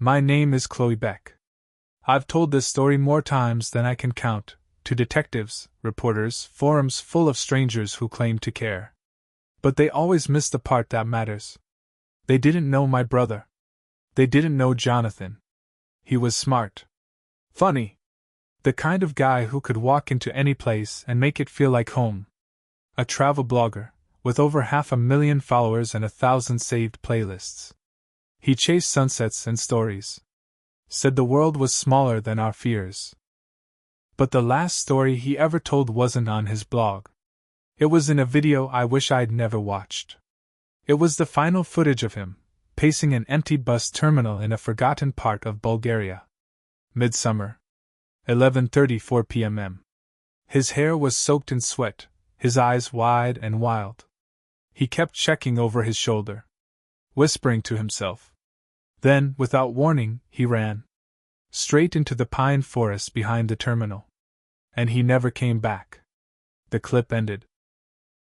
My name is Chloe Beck. I've told this story more times than I can count, to detectives, reporters, forums full of strangers who claim to care. But they always miss the part that matters. They didn't know my brother. They didn't know Jonathan. He was smart. Funny. The kind of guy who could walk into any place and make it feel like home. A travel blogger, with over 500,000 followers and 1,000 saved playlists. He chased sunsets and stories. Said the world was smaller than our fears. But the last story he ever told wasn't on his blog. It was in a video I wish I'd never watched. It was the final footage of him, pacing an empty bus terminal in a forgotten part of Bulgaria. Midsummer. 11:34 p.m. His hair was soaked in sweat, his eyes wide and wild. He kept checking over his shoulder, whispering to himself. Then, without warning, he ran. Straight into the pine forest behind the terminal. And he never came back. The clip ended.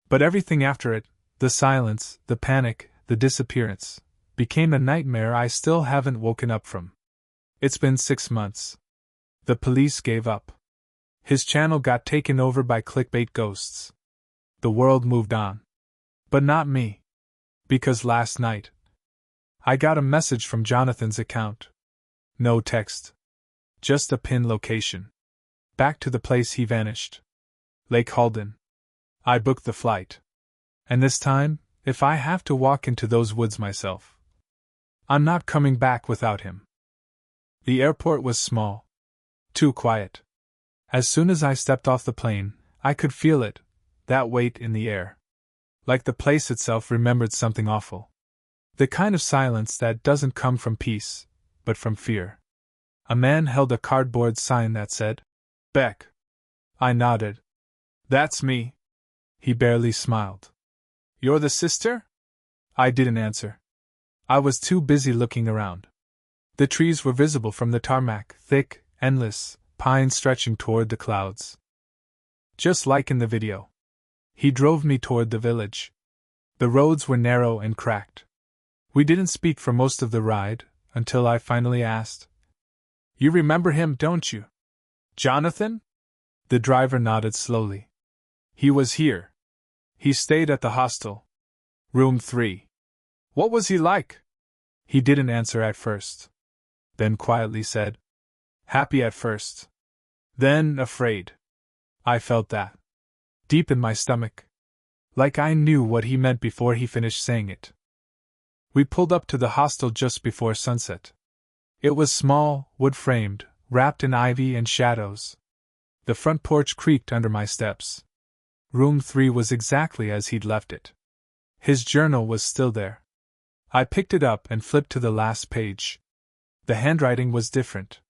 But everything after it, the silence, the panic, the disappearance, became a nightmare I still haven't woken up from. It's been 6 months. The police gave up. His channel got taken over by clickbait ghosts. The world moved on. But not me. Because last night, I got a message from Jonathan's account. No text. Just a pin location. Back to the place he vanished. Lake Halden. I booked the flight. And this time, if I have to walk into those woods myself, I'm not coming back without him. The airport was small. Too quiet. As soon as I stepped off the plane, I could feel it, that weight in the air. Like the place itself remembered something awful. The kind of silence that doesn't come from peace, but from fear. A man held a cardboard sign that said, Beck. I nodded. That's me. He barely smiled. You're the sister? I didn't answer. I was too busy looking around. The trees were visible from the tarmac, thick, endless, pines stretching toward the clouds. Just like in the video. He drove me toward the village. The roads were narrow and cracked. We didn't speak for most of the ride, until I finally asked. You remember him, don't you? Jonathan? The driver nodded slowly. He was here. He stayed at the hostel. Room 3. What was he like? He didn't answer at first. Then quietly said, Happy at first. Then afraid. I felt that. Deep in my stomach. Like I knew what he meant before he finished saying it. We pulled up to the hostel just before sunset. It was small, wood-framed, wrapped in ivy and shadows. The front porch creaked under my steps. Room 3 was exactly as he'd left it. His journal was still there. I picked it up and flipped to the last page. The handwriting was different.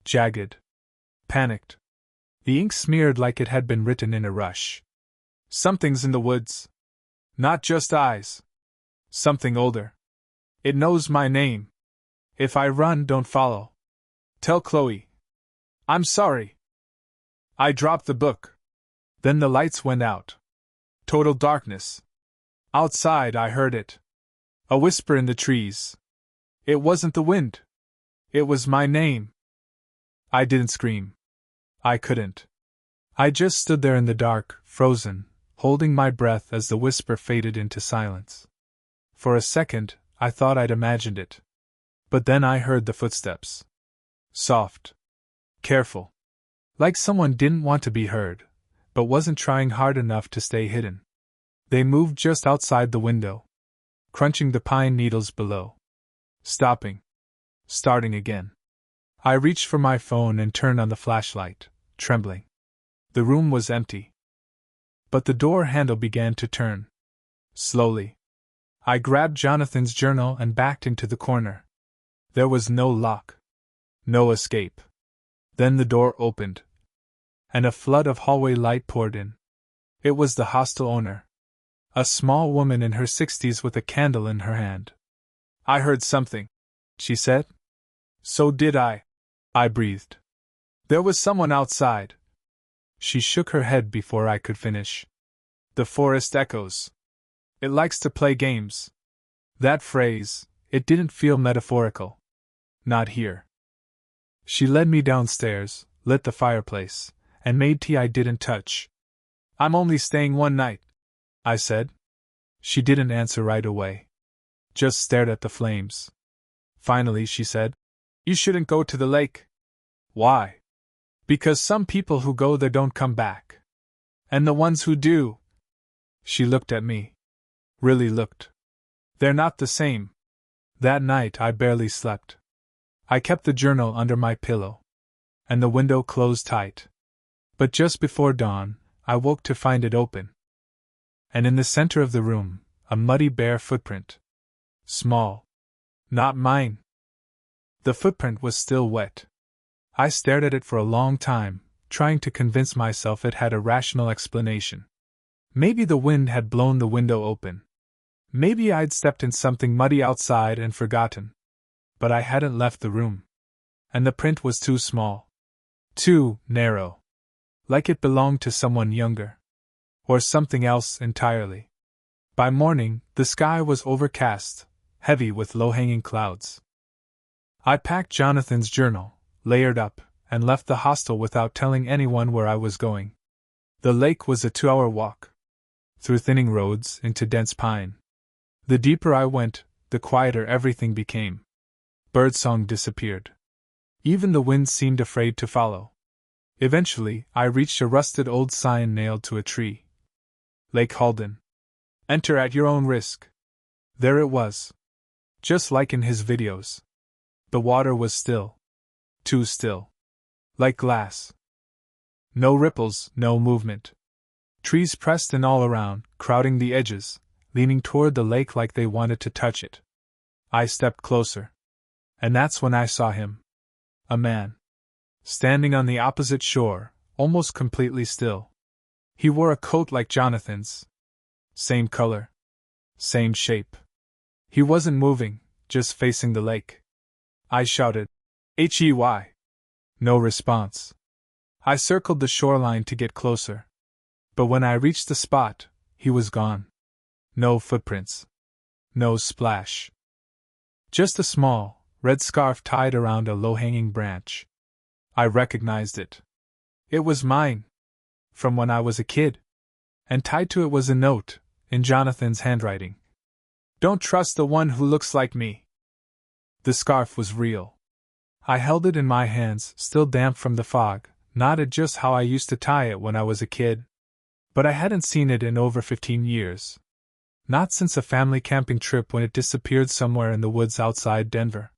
Jagged. Panicked. The ink smeared like it had been written in a rush. Something's in the woods. Not just eyes. Something older. It knows my name. If I run, don't follow. Tell Chloe. I'm sorry. I dropped the book. Then the lights went out. Total darkness. Outside I heard it. A whisper in the trees. It wasn't the wind. It was my name. I didn't scream. I couldn't. I just stood there in the dark, frozen, holding my breath as the whisper faded into silence. For a second, I thought I'd imagined it. But then I heard the footsteps. Soft. Careful. Like someone didn't want to be heard, but wasn't trying hard enough to stay hidden. They moved just outside the window, crunching the pine needles below. Stopping. Starting again. I reached for my phone and turned on the flashlight, trembling. The room was empty. But the door handle began to turn. Slowly. I grabbed Jonathan's journal and backed into the corner. There was no lock. No escape. Then the door opened. And a flood of hallway light poured in. It was the hostel owner. A small woman in her 60s with a candle in her hand. I heard something, she said. So did I breathed. There was someone outside. She shook her head before I could finish. The forest echoes. It likes to play games. That phrase, it didn't feel metaphorical. Not here. She led me downstairs, lit the fireplace, and made tea I didn't touch. I'm only staying one night, I said. She didn't answer right away. Just stared at the flames. Finally, she said, You shouldn't go to the lake. Why? Because some people who go there don't come back. And the ones who do. She looked at me. Really looked. They're not the same. That night I barely slept. I kept the journal under my pillow. And the window closed tight. But just before dawn, I woke to find it open. And in the center of the room, a muddy bare footprint. Small. Not mine. The footprint was still wet. I stared at it for a long time, trying to convince myself it had a rational explanation. Maybe the wind had blown the window open. Maybe I'd stepped in something muddy outside and forgotten. But I hadn't left the room. And the print was too small. Too narrow. Like it belonged to someone younger. Or something else entirely. By morning, the sky was overcast, heavy with low-hanging clouds. I packed Jonathan's journal, layered up, and left the hostel without telling anyone where I was going. The lake was a 2-hour walk. Through thinning roads into dense pine. The deeper I went, the quieter everything became. Birdsong disappeared. Even the wind seemed afraid to follow. Eventually, I reached a rusted old sign nailed to a tree. Lake Halden. Enter at your own risk. There it was. Just like in his videos. The water was still. Too still. Like glass. No ripples, no movement. Trees pressed in all around, crowding the edges, leaning toward the lake like they wanted to touch it. I stepped closer. And that's when I saw him. A man. Standing on the opposite shore, almost completely still. He wore a coat like Jonathan's. Same color. Same shape. He wasn't moving, just facing the lake. I shouted, "Hey!" No response. I circled the shoreline to get closer. But when I reached the spot, he was gone. No footprints. No splash. Just a small, red scarf tied around a low-hanging branch. I recognized it. It was mine. From when I was a kid. And tied to it was a note, in Jonathan's handwriting. Don't trust the one who looks like me. The scarf was real. I held it in my hands, still damp from the fog, knotted just how I used to tie it when I was a kid. But I hadn't seen it in over 15 years. Not since a family camping trip when it disappeared somewhere in the woods outside Denver.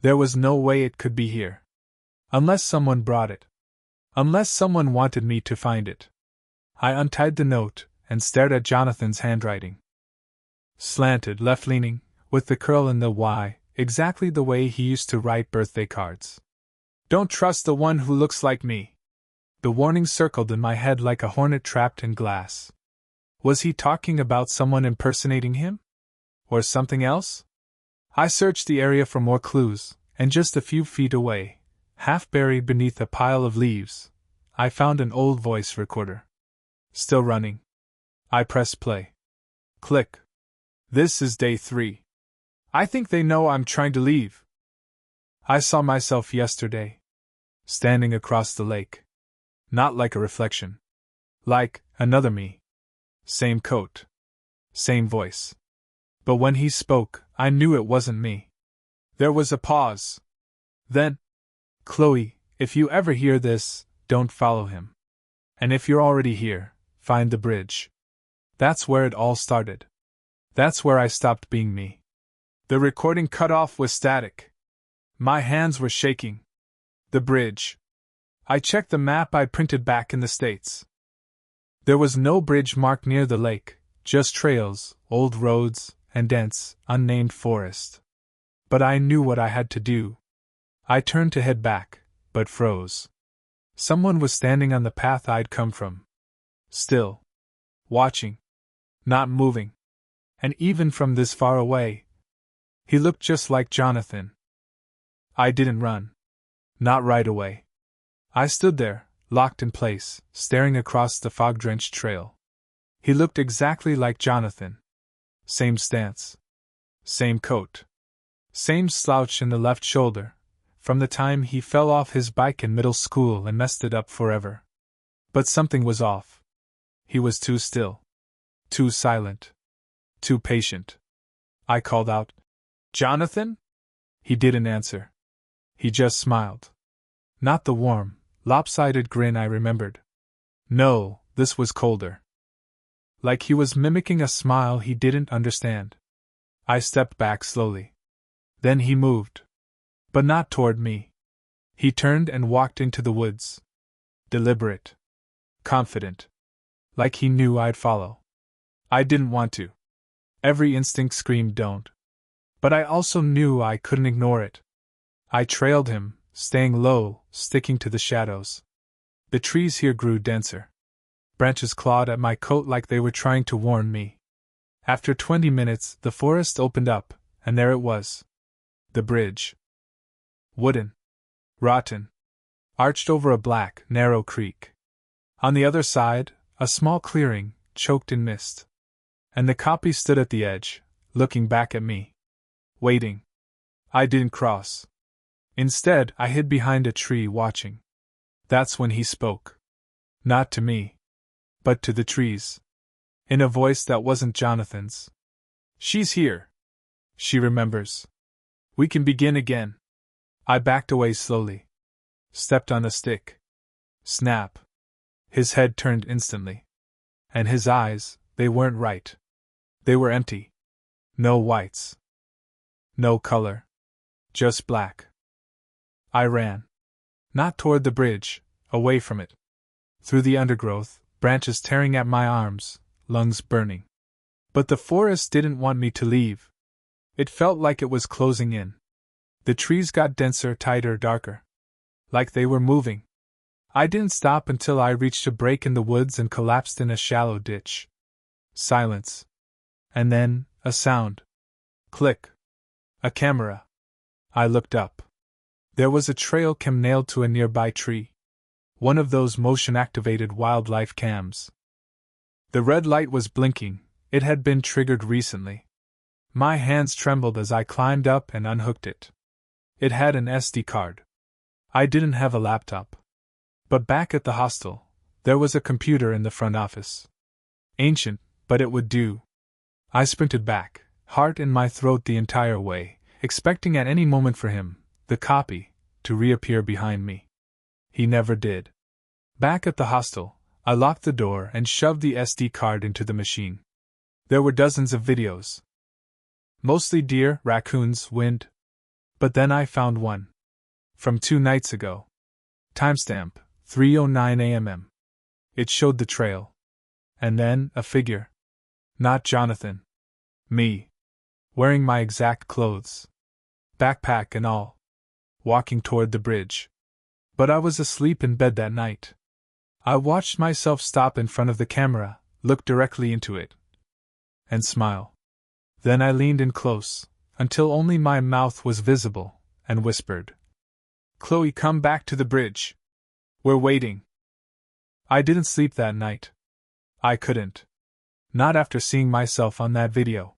There was no way it could be here. Unless someone brought it. Unless someone wanted me to find it. I untied the note and stared at Jonathan's handwriting. Slanted, left-leaning, with the curl in the Y, exactly the way he used to write birthday cards. Don't trust the one who looks like me. The warning circled in my head like a hornet trapped in glass. Was he talking about someone impersonating him? Or something else? I searched the area for more clues, and just a few feet away, half buried beneath a pile of leaves, I found an old voice recorder. Still running. I pressed play. Click. This is day 3. I think they know I'm trying to leave. I saw myself yesterday. Standing across the lake. Not like a reflection. Like another me. Same coat. Same voice. But when he spoke, I knew it wasn't me. There was a pause. Then, Chloe, if you ever hear this, don't follow him. And if you're already here, find the bridge. That's where it all started. That's where I stopped being me. The recording cut off with static. My hands were shaking. The bridge. I checked the map I printed back in the States. There was no bridge marked near the lake, just trails, old roads, and dense, unnamed forest. But I knew what I had to do. I turned to head back, but froze. Someone was standing on the path I'd come from. Still. Watching. Not moving. And even from this far away, he looked just like Jonathan. I didn't run. Not right away. I stood there, locked in place, staring across the fog-drenched trail. He looked exactly like Jonathan. Same stance. Same coat. Same slouch in the left shoulder, from the time he fell off his bike in middle school and messed it up forever. But something was off. He was too still. Too silent. Too patient. I called out, "Jonathan?" He didn't answer. He just smiled. Not the warm, lopsided grin I remembered. No, this was colder. Like he was mimicking a smile he didn't understand. I stepped back slowly. Then he moved. But not toward me. He turned and walked into the woods. Deliberate. Confident. Like he knew I'd follow. I didn't want to. Every instinct screamed don't. But I also knew I couldn't ignore it. I trailed him, staying low, sticking to the shadows. The trees here grew denser. Branches clawed at my coat like they were trying to warn me. After 20 minutes, the forest opened up, and there it was. The bridge. Wooden. Rotten. Arched over a black, narrow creek. On the other side, a small clearing, choked in mist. And the copy stood at the edge, looking back at me. Waiting. I didn't cross. Instead, I hid behind a tree watching. That's when he spoke. Not to me. But to the trees. In a voice that wasn't Jonathan's. "She's here. She remembers. We can begin again." I backed away slowly. Stepped on a stick. Snap. His head turned instantly. And his eyes, they weren't right. They were empty. No whites. No color. Just black. I ran. Not toward the bridge, away from it. Through the undergrowth, branches tearing at my arms, lungs burning. But the forest didn't want me to leave. It felt like it was closing in. The trees got denser, tighter, darker. Like they were moving. I didn't stop until I reached a break in the woods and collapsed in a shallow ditch. Silence. And then, a sound. Click. A camera. I looked up. There was a trail cam nailed to a nearby tree. One of those motion-activated wildlife cams. The red light was blinking. It had been triggered recently. My hands trembled as I climbed up and unhooked it. It had an SD card. I didn't have a laptop. But back at the hostel, there was a computer in the front office. Ancient, but it would do. I sprinted back, heart in my throat the entire way, expecting at any moment for him, the copy, to reappear behind me. He never did. Back at the hostel, I locked the door and shoved the SD card into the machine. There were dozens of videos. Mostly deer, raccoons, wind. But then I found one. From 2 nights ago. Timestamp, 3:09 a.m. It showed the trail. And then, a figure. Not Jonathan. Me. Wearing my exact clothes. Backpack and all. Walking toward the bridge. But I was asleep in bed that night. I watched myself stop in front of the camera, look directly into it. And smile. Then I leaned in close, until only my mouth was visible, and whispered. "Chloe, come back to the bridge. We're waiting." I didn't sleep that night. I couldn't. Not after seeing myself on that video.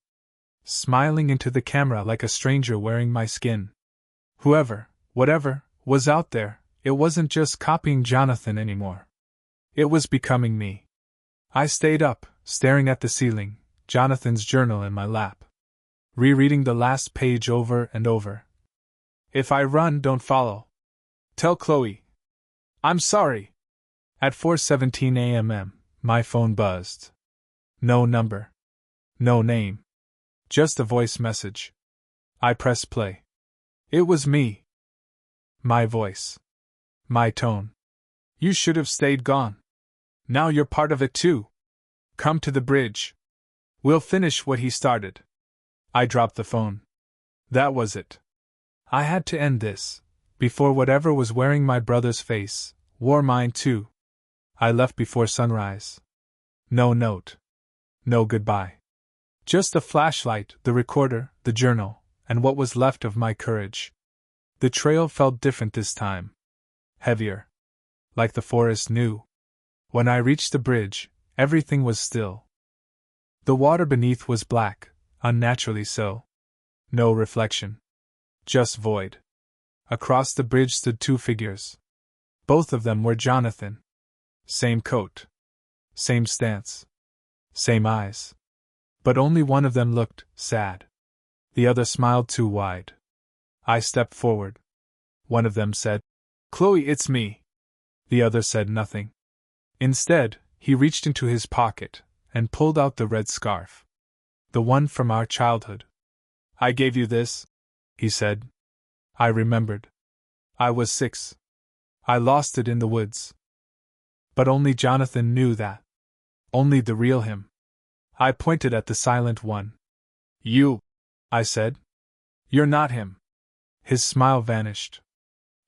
Smiling into the camera like a stranger wearing my skin. Whoever, whatever, was out there, it wasn't just copying Jonathan anymore. It was becoming me. I stayed up, staring at the ceiling, Jonathan's journal in my lap. Rereading the last page over and over. "If I run, don't follow. Tell Chloe. I'm sorry." At 4:17 a.m., my phone buzzed. No number. No name. Just a voice message. I pressed play. It was me. My voice. My tone. "You should have stayed gone. Now you're part of it too. Come to the bridge. We'll finish what he started." I dropped the phone. That was it. I had to end this, before whatever was wearing my brother's face wore mine too. I left before sunrise. No note. No goodbye. Just a flashlight, the recorder, the journal, and what was left of my courage. The trail felt different this time. Heavier. Like the forest knew. When I reached the bridge, everything was still. The water beneath was black, unnaturally so. No reflection. Just void. Across the bridge stood two figures. Both of them were Jonathan. Same coat. Same stance. Same eyes. But only one of them looked sad. The other smiled too wide. I stepped forward. One of them said, "Chloe, it's me." The other said nothing. Instead, he reached into his pocket and pulled out the red scarf. The one from our childhood. "I gave you this," he said. I remembered. I was 6. I lost it in the woods. But only Jonathan knew that. Only the real him. I pointed at the silent one. "You," I said. "You're not him." His smile vanished.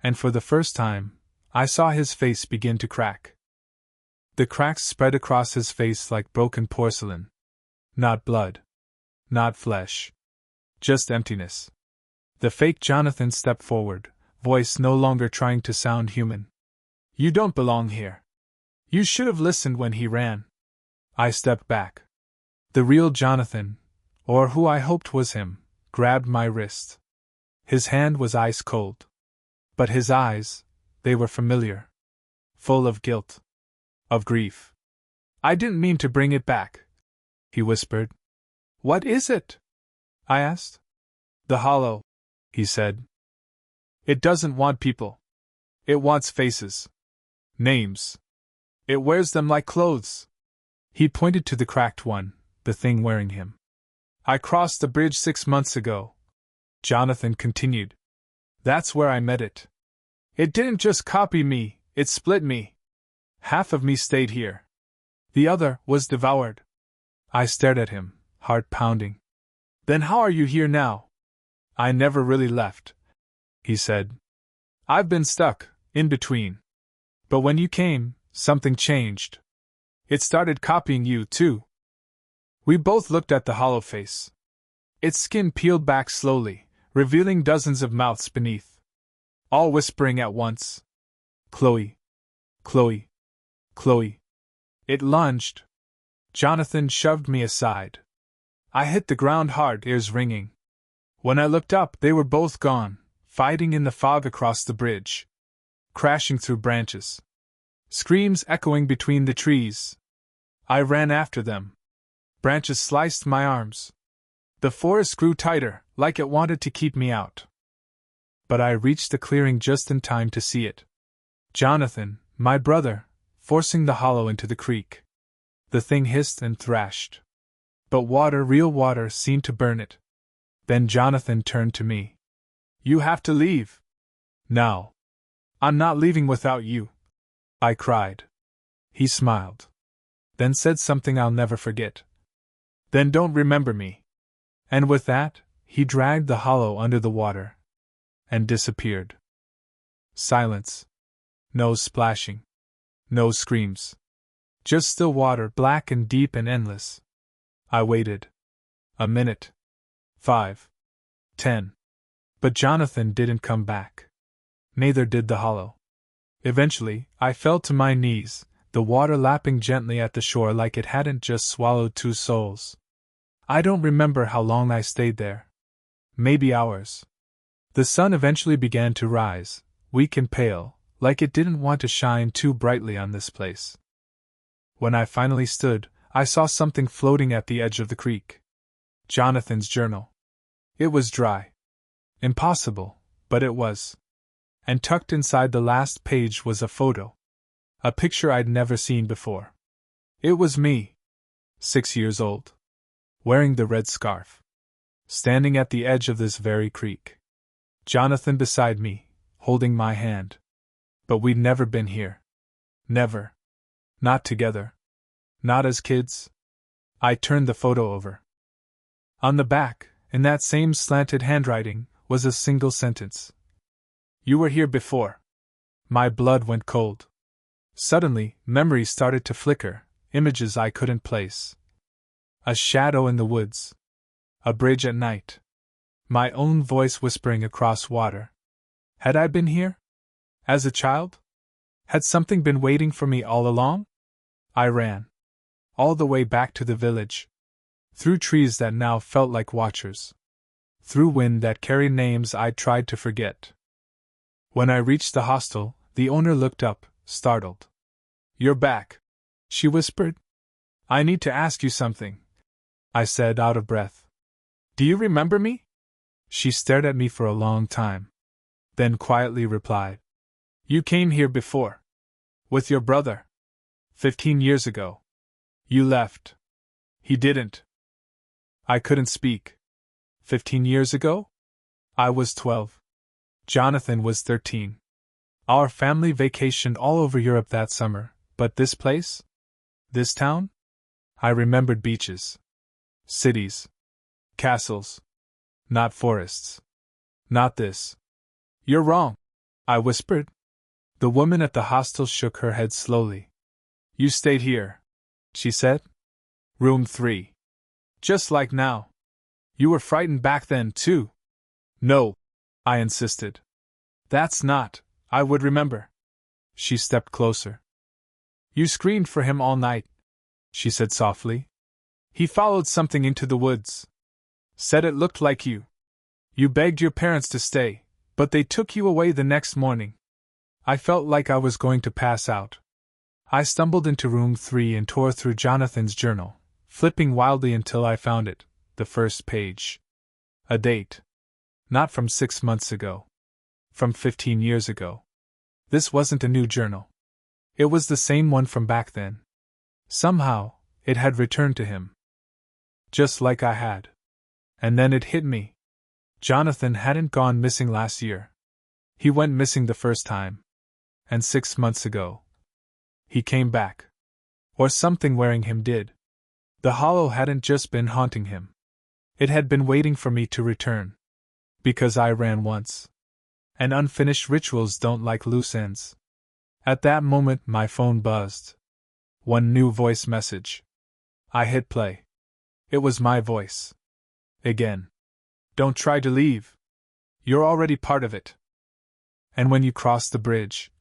And for the first time, I saw his face begin to crack. The cracks spread across his face like broken porcelain. Not blood. Not flesh. Just emptiness. The fake Jonathan stepped forward, voice no longer trying to sound human. "You don't belong here. You should have listened when he ran." I stepped back. The real Jonathan, or who I hoped was him, grabbed my wrist. His hand was ice cold. But his eyes, they were familiar. Full of guilt. Of grief. "I didn't mean to bring it back," he whispered. "What is it?" I asked. "The hollow," he said. "It doesn't want people. It wants faces. Names. It wears them like clothes." He pointed to the cracked one, the thing wearing him. "I crossed the bridge 6 months ago," Jonathan continued. "That's where I met it. It didn't just copy me, it split me. Half of me stayed here. The other was devoured." I stared at him, heart pounding. "Then how are you here now?" "I never really left," he said. "I've been stuck, in between. But when you came, something changed. It started copying you, too." We both looked at the hollow face. Its skin peeled back slowly, revealing dozens of mouths beneath. All whispering at once. "Chloe. Chloe. Chloe." It lunged. Jonathan shoved me aside. I hit the ground hard, ears ringing. When I looked up, they were both gone, fighting in the fog across the bridge. Crashing through branches. Screams echoing between the trees. I ran after them. Branches sliced my arms. The forest grew tighter, like it wanted to keep me out. But I reached the clearing just in time to see it. Jonathan, my brother, forcing the hollow into the creek. The thing hissed and thrashed. But water, real water, seemed to burn it. Then Jonathan turned to me. "You have to leave. Now." "I'm not leaving without you," I cried. He smiled. Then said something I'll never forget. "Then don't remember me." And with that, he dragged the hollow under the water. And disappeared. Silence. No splashing. No screams. Just still water, black and deep and endless. I waited. A minute. 5. 10. But Jonathan didn't come back. Neither did the hollow. Eventually, I fell to my knees, the water lapping gently at the shore like it hadn't just swallowed 2 souls. I don't remember how long I stayed there. Maybe hours. The sun eventually began to rise, weak and pale, like it didn't want to shine too brightly on this place. When I finally stood, I saw something floating at the edge of the creek. Jonathan's journal. It was dry. Impossible, but it was. And tucked inside the last page was a photo. A picture I'd never seen before. It was me. 6 years old. Wearing the red scarf. Standing at the edge of this very creek. Jonathan beside me, holding my hand. But we'd never been here. Never. Not together. Not as kids. I turned the photo over. On the back, in that same slanted handwriting, was a single sentence. "You were here before." My blood went cold. Suddenly, memories started to flicker, images I couldn't place. A shadow in the woods. A bridge at night. My own voice whispering across water. Had I been here? As a child? Had something been waiting for me all along? I ran. All the way back to the village. Through trees that now felt like watchers. through wind that carried names I'd tried to forget. When I reached the hostel, the owner looked up, startled. "You're back," she whispered. "I need to ask you something," I said, out of breath. "Do you remember me?" She stared at me for a long time, then quietly replied, "You came here before. With your brother. 15 years ago. You left. He didn't." I couldn't speak. 15 years ago? I was 12. Jonathan was 13. Our family vacationed all over Europe that summer, but this place? This town? I remembered beaches. Cities. Castles. Not forests. Not this. "You're wrong," I whispered. The woman at the hostel shook her head slowly. "You stayed here," she said. "Room 3. Just like now. You were frightened back then, too." "No," I insisted. "That's not, I would remember." She stepped closer. "You screamed for him all night," she said softly. "He followed something into the woods. Said it looked like you. You begged your parents to stay, but they took you away the next morning." I felt like I was going to pass out. I stumbled into room 3 and tore through Jonathan's journal, flipping wildly until I found it, the first page. A date. Not from 6 months ago. From 15 years ago. This wasn't a new journal. It was the same one from back then. Somehow, it had returned to him. Just like I had. And then it hit me. Jonathan hadn't gone missing last year. He went missing the first time. And 6 months ago. He came back. Or something wearing him did. The hollow hadn't just been haunting him. It had been waiting for me to return. Because I ran once. And unfinished rituals don't like loose ends. At that moment my phone buzzed. One new voice message. I hit play. It was my voice. Again. "Don't try to leave. You're already part of it. And when you cross the bridge."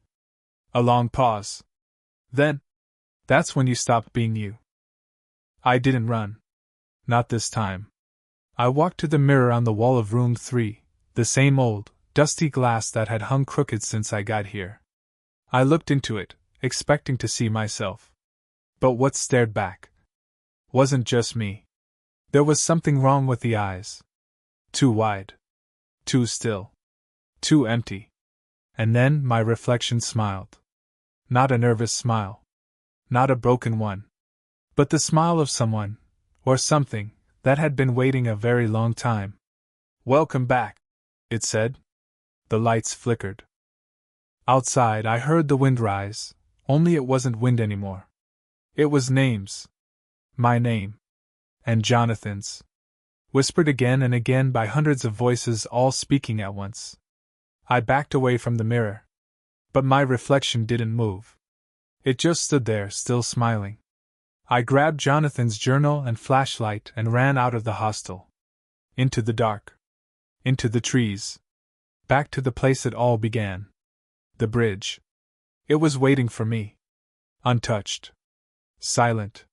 A long pause. "Then, that's when you stopped being you." I didn't run. Not this time. I walked to the mirror on the wall of room 3, the same old, dusty glass that had hung crooked since I got here. I looked into it, expecting to see myself. But what stared back wasn't just me. There was something wrong with the eyes. Too wide. Too still. Too empty. And then my reflection smiled. Not a nervous smile. Not a broken one. But the smile of someone, or something, that had been waiting a very long time. "Welcome back," it said. The lights flickered. Outside I heard the wind rise, only it wasn't wind anymore. It was names. My name. And Jonathan's. Whispered again and again by hundreds of voices all speaking at once. I backed away from the mirror. But my reflection didn't move. It just stood there, still smiling. I grabbed Jonathan's journal and flashlight and ran out of the hostel. Into the dark. Into the trees. Back to the place it all began. The bridge. It was waiting for me. Untouched. Silent.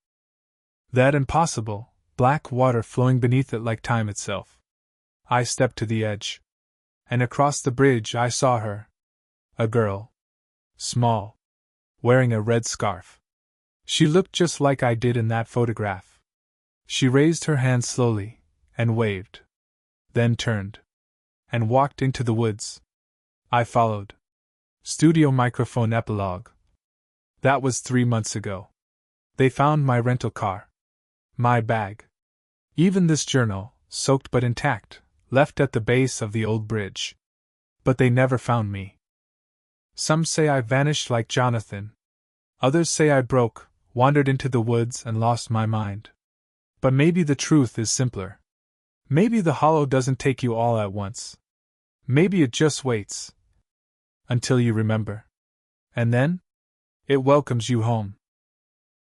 That impossible, black water flowing beneath it like time itself. I stepped to the edge. And across the bridge I saw her. A girl. Small. Wearing a red scarf. She looked just like I did in that photograph. She raised her hand slowly, and waved. Then turned. And walked into the woods. I followed. Studio microphone epilogue. That was 3 months ago. They found my rental car. My bag. Even this journal, soaked but intact, left at the base of the old bridge. But they never found me. Some say I vanished like Jonathan. Others say I broke, wandered into the woods and lost my mind. But maybe the truth is simpler. Maybe the hollow doesn't take you all at once. Maybe it just waits. Until you remember. And then? It welcomes you home.